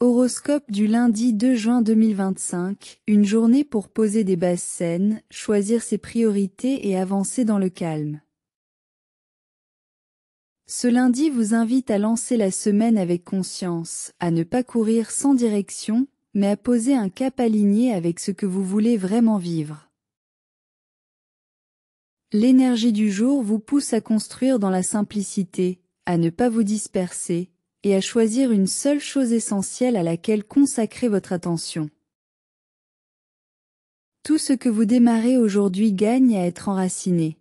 Horoscope du lundi 2 juin 2025, une journée pour poser des bases saines, choisir ses priorités et avancer dans le calme. Ce lundi vous invite à lancer la semaine avec conscience, à ne pas courir sans direction, mais à poser un cap aligné avec ce que vous voulez vraiment vivre. L'énergie du jour vous pousse à construire dans la simplicité, à ne pas vous disperser, et à choisir une seule chose essentielle à laquelle consacrer votre attention. Tout ce que vous démarrez aujourd'hui gagne à être enraciné.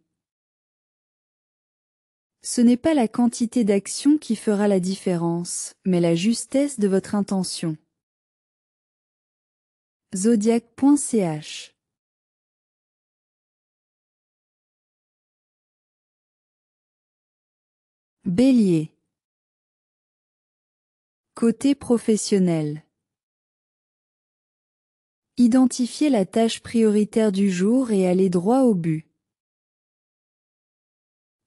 Ce n'est pas la quantité d'actions qui fera la différence, mais la justesse de votre intention. Zodiac.ch. Bélier. Côté professionnel. Identifiez la tâche prioritaire du jour et allez droit au but.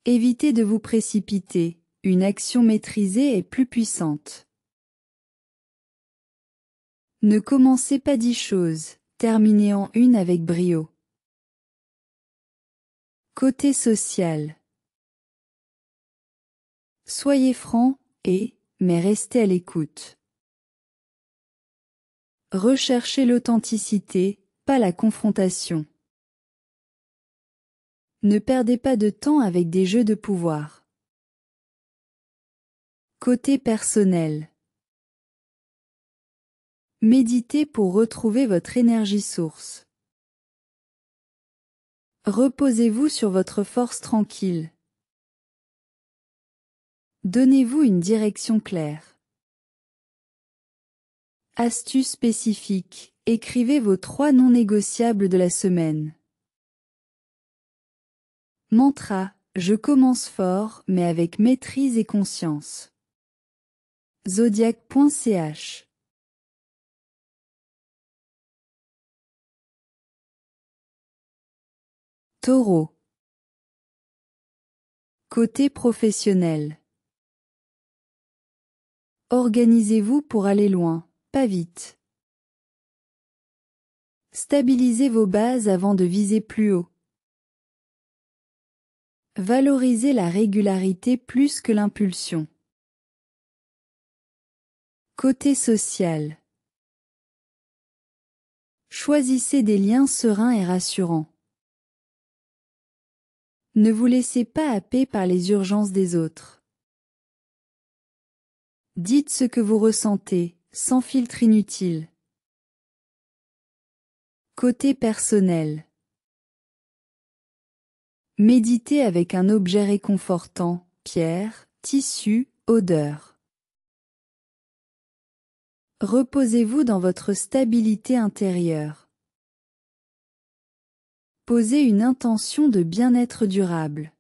Évitez de vous précipiter, une action maîtrisée est plus puissante. Ne commencez pas 10 choses, terminez en une avec brio. Côté social. Soyez franc mais restez à l'écoute. Recherchez l'authenticité, pas la confrontation. Ne perdez pas de temps avec des jeux de pouvoir. Côté personnel. Méditez pour retrouver votre énergie source. Reposez-vous sur votre force tranquille. Donnez-vous une direction claire. Astuce spécifique, écrivez vos 3 non négociables de la semaine. Mantra, je commence fort mais avec maîtrise et conscience. Zodiac.ch. Taureau. Côté professionnel. Organisez-vous pour aller loin, pas vite. Stabilisez vos bases avant de viser plus haut. Valorisez la régularité plus que l'impulsion. Côté social. Choisissez des liens sereins et rassurants. Ne vous laissez pas happer par les urgences des autres. Dites ce que vous ressentez, sans filtre inutile. Côté personnel. Méditez avec un objet réconfortant, pierre, tissu, odeur. Reposez-vous dans votre stabilité intérieure. Posez une intention de bien-être durable.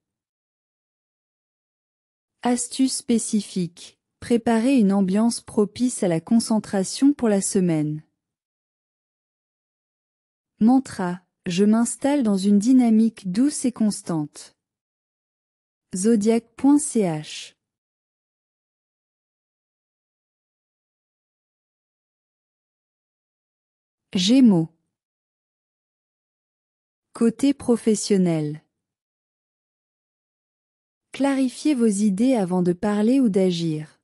Astuce spécifique. Préparez une ambiance propice à la concentration pour la semaine. Mantra. Je m'installe dans une dynamique douce et constante. Zodiac.ch. Gémeaux. Côté professionnel. Clarifiez vos idées avant de parler ou d'agir.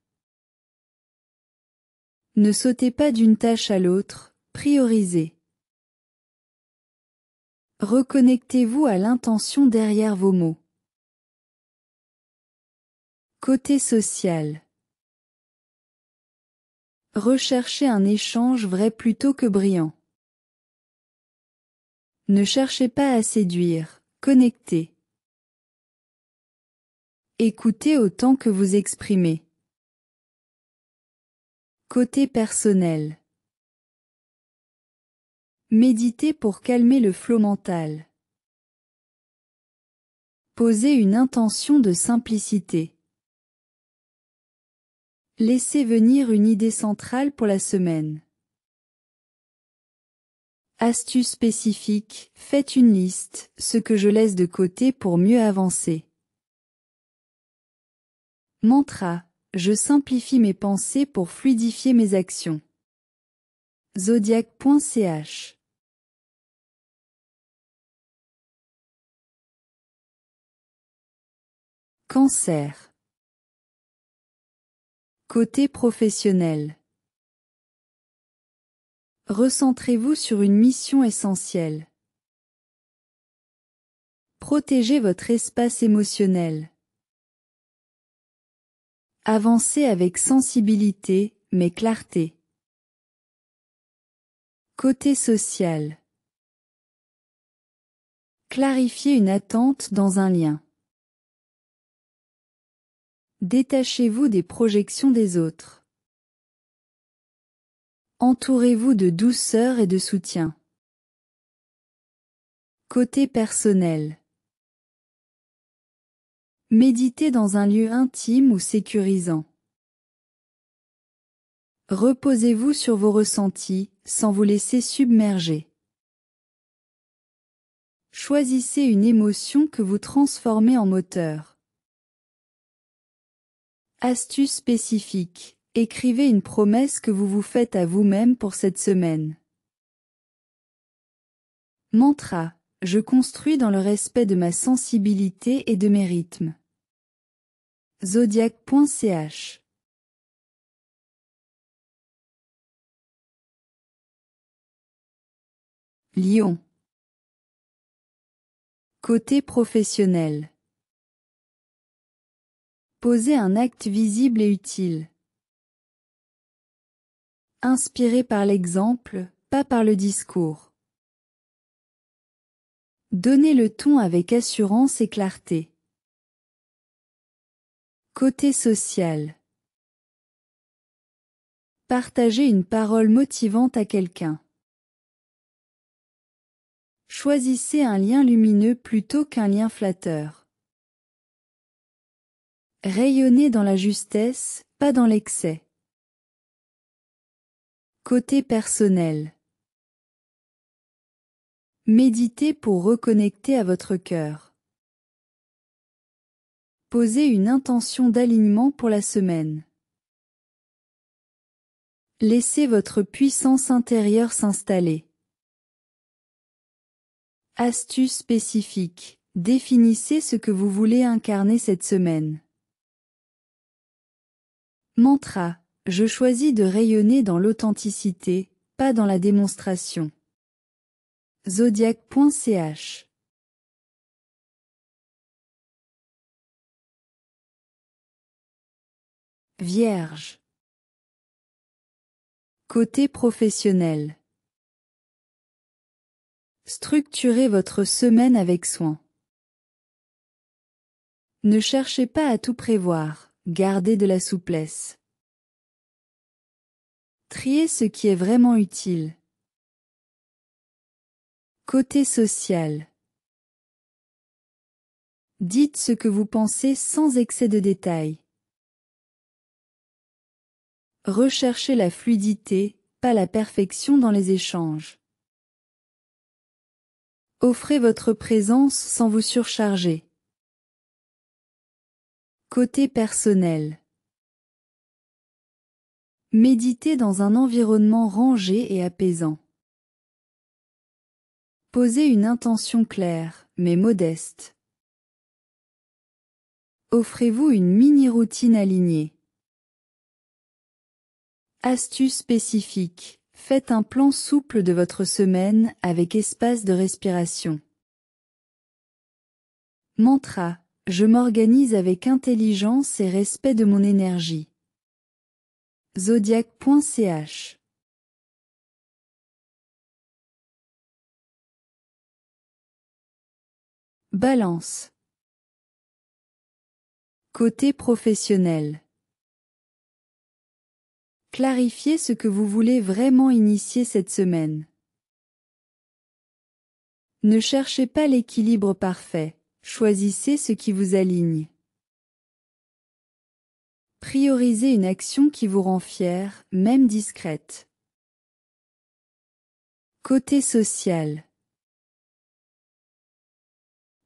Ne sautez pas d'une tâche à l'autre, priorisez. Reconnectez-vous à l'intention derrière vos mots. Côté social. Recherchez un échange vrai plutôt que brillant. Ne cherchez pas à séduire, connectez. Écoutez autant que vous exprimez. Côté personnel. Méditez pour calmer le flot mental. Posez une intention de simplicité. Laissez venir une idée centrale pour la semaine. Astuce spécifique, faites une liste, ce que je laisse de côté pour mieux avancer. Mantra, je simplifie mes pensées pour fluidifier mes actions. Zodiac.ch. Cancer. Côté professionnel. Recentrez-vous sur une mission essentielle. Protégez votre espace émotionnel. Avancez avec sensibilité, mais clarté. Côté social. Clarifiez une attente dans un lien. Détachez-vous des projections des autres. Entourez-vous de douceur et de soutien. Côté personnel. Méditez dans un lieu intime ou sécurisant. Reposez-vous sur vos ressentis, sans vous laisser submerger. Choisissez une émotion que vous transformez en moteur. Astuce spécifique. Écrivez une promesse que vous vous faites à vous-même pour cette semaine. Mantra. Je construis dans le respect de ma sensibilité et de mes rythmes. Zodiac.ch. Lion. Côté professionnel. Posez un acte visible et utile. Inspirez par l'exemple, pas par le discours. Donnez le ton avec assurance et clarté. Côté social. Partagez une parole motivante à quelqu'un. Choisissez un lien lumineux plutôt qu'un lien flatteur. Rayonnez dans la justesse, pas dans l'excès. Côté personnel. Méditez pour reconnecter à votre cœur. Posez une intention d'alignement pour la semaine. Laissez votre puissance intérieure s'installer. Astuce spécifique. Définissez ce que vous voulez incarner cette semaine. Mantra. Je choisis de rayonner dans l'authenticité, pas dans la démonstration. Zodiac.ch. Vierge. Côté professionnel. Structurez votre semaine avec soin. Ne cherchez pas à tout prévoir, gardez de la souplesse. Triez ce qui est vraiment utile. Côté social. Dites ce que vous pensez sans excès de détails. Recherchez la fluidité, pas la perfection dans les échanges. Offrez votre présence sans vous surcharger. Côté personnel. Méditez dans un environnement rangé et apaisant. Posez une intention claire, mais modeste. Offrez-vous une mini-routine alignée. Astuce spécifique. Faites un plan souple de votre semaine avec espace de respiration. Mantra. Je m'organise avec intelligence et respect de mon énergie. Zodiac.ch. Balance. Côté professionnel. Clarifiez ce que vous voulez vraiment initier cette semaine. Ne cherchez pas l'équilibre parfait, choisissez ce qui vous aligne. Priorisez une action qui vous rend fier, même discrète. Côté social.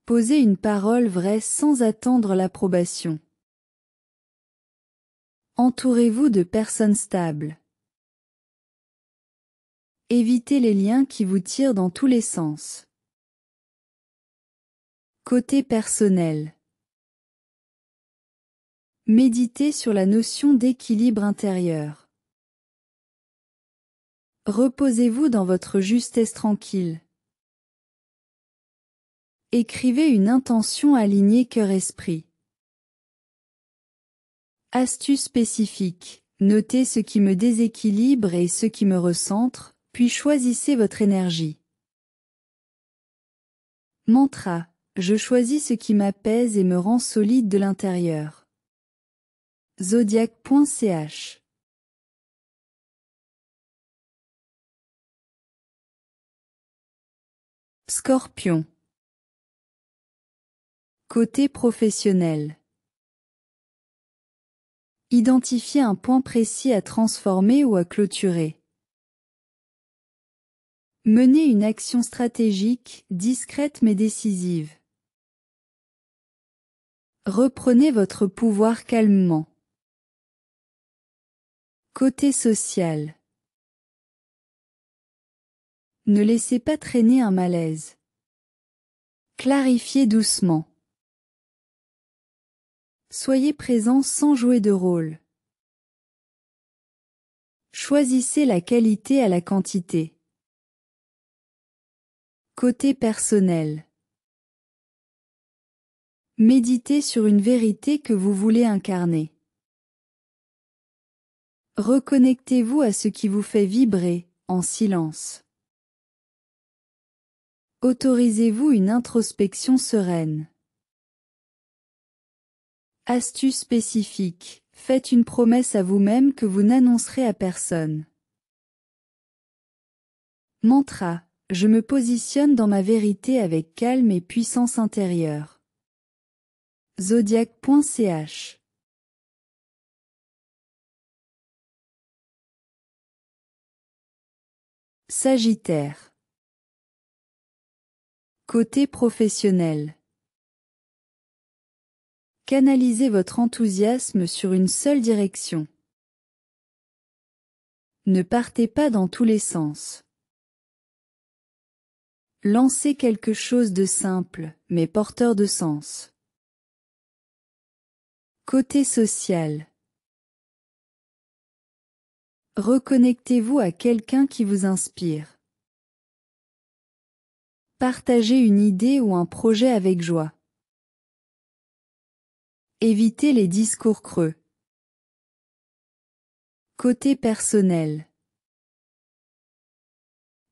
Posez une parole vraie sans attendre l'approbation. Entourez-vous de personnes stables. Évitez les liens qui vous tirent dans tous les sens. Côté personnel. Méditez sur la notion d'équilibre intérieur. Reposez-vous dans votre justesse tranquille. Écrivez une intention alignée cœur-esprit. Astuce spécifique. Notez ce qui me déséquilibre et ce qui me recentre, puis choisissez votre énergie. Mantra. Je choisis ce qui m'apaise et me rend solide de l'intérieur. Zodiac.ch. Scorpion. Côté professionnel. Identifiez un point précis à transformer ou à clôturer. Menez une action stratégique, discrète mais décisive. Reprenez votre pouvoir calmement. Côté social. Ne laissez pas traîner un malaise. Clarifiez doucement. Soyez présent sans jouer de rôle. Choisissez la qualité à la quantité. Côté personnel. Méditez sur une vérité que vous voulez incarner. Reconnectez-vous à ce qui vous fait vibrer, en silence. Autorisez-vous une introspection sereine. Astuce spécifique. Faites une promesse à vous-même que vous n'annoncerez à personne. Mantra. Je me positionne dans ma vérité avec calme et puissance intérieure. Zodiac.ch. Sagittaire. Côté professionnel. Canalisez votre enthousiasme sur une seule direction. Ne partez pas dans tous les sens. Lancez quelque chose de simple, mais porteur de sens. Côté social. Reconnectez-vous à quelqu'un qui vous inspire. Partagez une idée ou un projet avec joie. Évitez les discours creux. Côté personnel.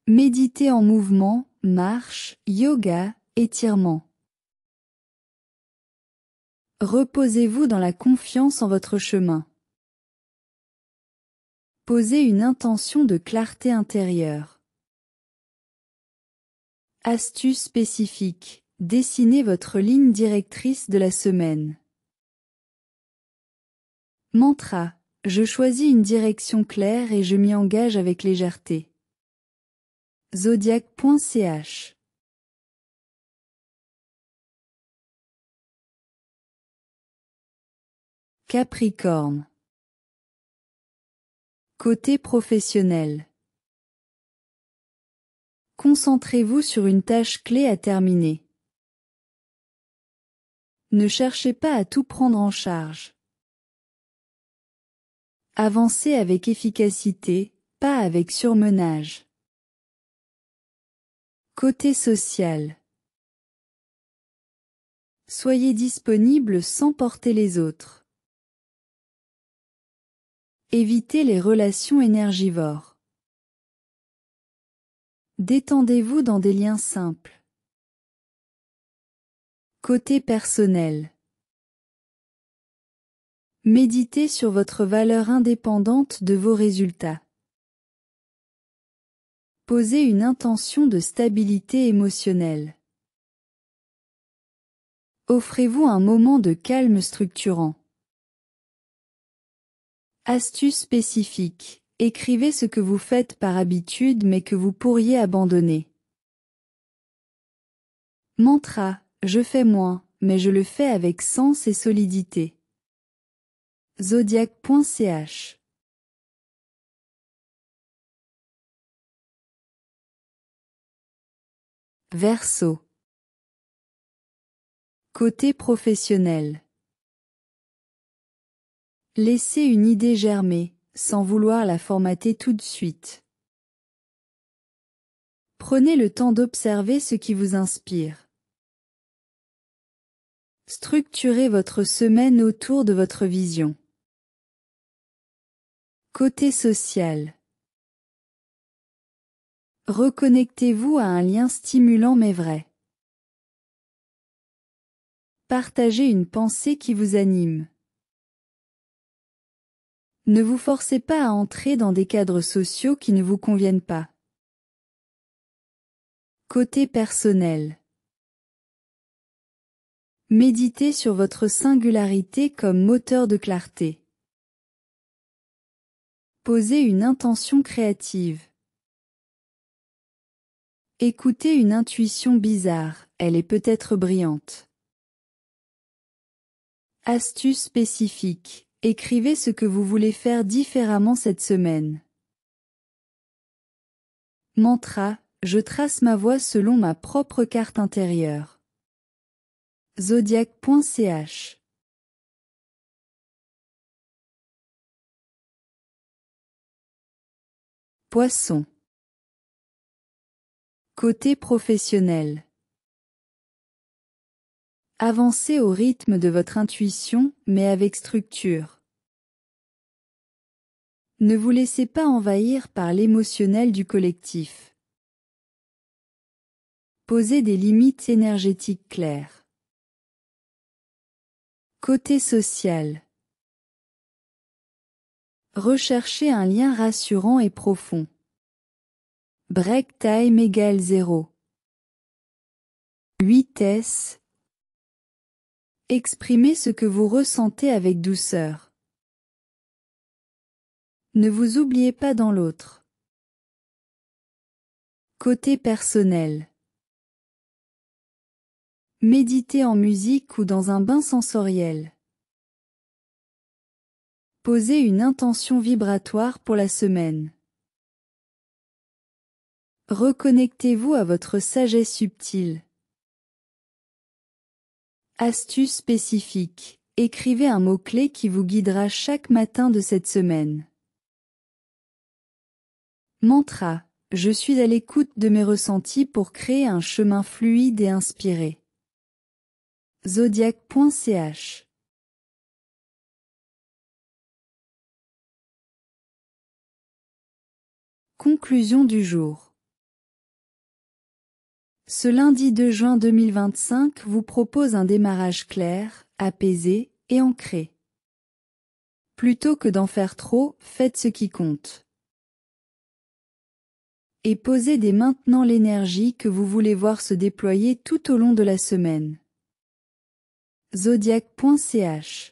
Méditez en mouvement, marche, yoga, étirement. Reposez-vous dans la confiance en votre chemin. Posez une intention de clarté intérieure. Astuce spécifique. Dessinez votre ligne directrice de la semaine. Mantra. Je choisis une direction claire et je m'y engage avec légèreté. Zodiac.ch. Capricorne. Côté professionnel. Concentrez-vous sur une tâche clé à terminer. Ne cherchez pas à tout prendre en charge. Avancez avec efficacité, pas avec surmenage. Côté social. Soyez disponible sans porter les autres. Évitez les relations énergivores. Détendez-vous dans des liens simples. Côté personnel. Méditez sur votre valeur indépendante de vos résultats. Posez une intention de stabilité émotionnelle. Offrez-vous un moment de calme structurant. Astuce spécifique. Écrivez ce que vous faites par habitude mais que vous pourriez abandonner. Mantra. Je fais moins, mais je le fais avec sens et solidité. Zodiac.ch Verseau. Côté professionnel. Laissez une idée germer, sans vouloir la formater tout de suite. Prenez le temps d'observer ce qui vous inspire. Structurez votre semaine autour de votre vision. Côté social. Reconnectez-vous à un lien stimulant mais vrai. Partagez une pensée qui vous anime. Ne vous forcez pas à entrer dans des cadres sociaux qui ne vous conviennent pas. Côté personnel. Méditez sur votre singularité comme moteur de clarté. Posez une intention créative. Écoutez une intuition bizarre, elle est peut-être brillante. Astuce spécifique. Écrivez ce que vous voulez faire différemment cette semaine. Mantra. Je trace ma voie selon ma propre carte intérieure. Zodiac.ch. Poisson. Côté professionnel. Avancez au rythme de votre intuition, mais avec structure. Ne vous laissez pas envahir par l'émotionnel du collectif. Posez des limites énergétiques claires. Côté social. Recherchez un lien rassurant et profond. Break time égale 0. 8S. Exprimez ce que vous ressentez avec douceur. Ne vous oubliez pas dans l'autre. Côté personnel. Méditez en musique ou dans un bain sensoriel. Posez une intention vibratoire pour la semaine. Reconnectez-vous à votre sagesse subtile. Astuce spécifique. Écrivez un mot-clé qui vous guidera chaque matin de cette semaine. Mantra. Je suis à l'écoute de mes ressentis pour créer un chemin fluide et inspiré. Zodiac.ch. Conclusion du jour. Ce lundi 2 juin 2025 vous propose un démarrage clair, apaisé et ancré. Plutôt que d'en faire trop, faites ce qui compte. Et posez dès maintenant l'énergie que vous voulez voir se déployer tout au long de la semaine. Zodiac.ch.